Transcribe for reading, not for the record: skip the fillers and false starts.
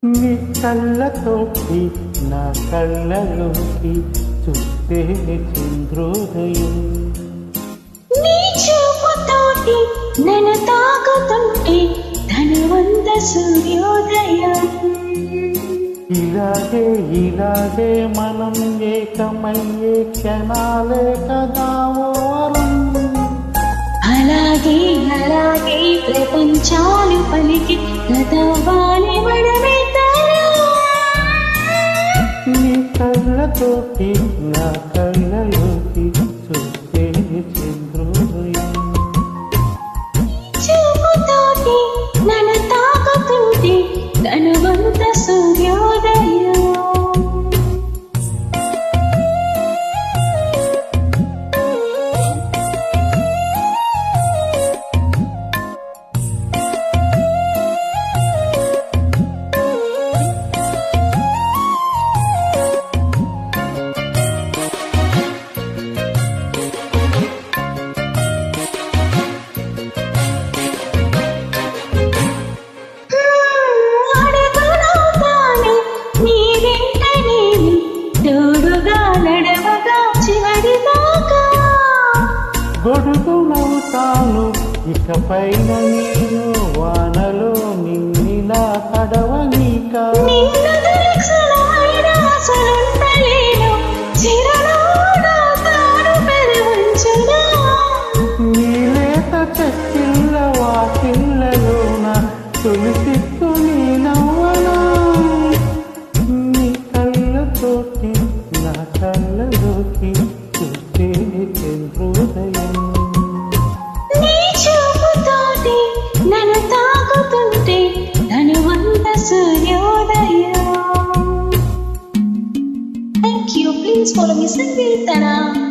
నీ కళ్ళతోటి నా కళ్ళలోకి చూస్తే చంద్రోదయం. నీ చూపుతోటి నన్ను తాకుతుంటే ధనవంత సూర్యోదయం. ఇలాగే మనం ఏకమయ్యే క్షణాలే కదా ఓరం. అలాగే ప్రపంచాలు పలికి గతవాని వడమిద్దరం. నీ కళ్ళతోటి నా కళ్ళలోకి చూస్తే చంద్రోదయం. చూపుతోటి నన్ను తాకుతుంటే ధనవంత సూర్యోదయం. గొడుగు నవ్వుతాను ఇకపైన నేను వానలో నిన్నిలా తడవనీక. నీలేత చెక్కిళ్ళ వాకిళ్ళలోన తొలిసిత్తు నీ నవ్వనా. నీ కళ్ళతోటి నా కళ్ళలోకి చూస్తే చంద్రోదయం. నీ చూపుతోటి నన్ను తాకుతుంటే ధనవంత సూర్యోదయం. Thank you. Please follow me, Sangeetana.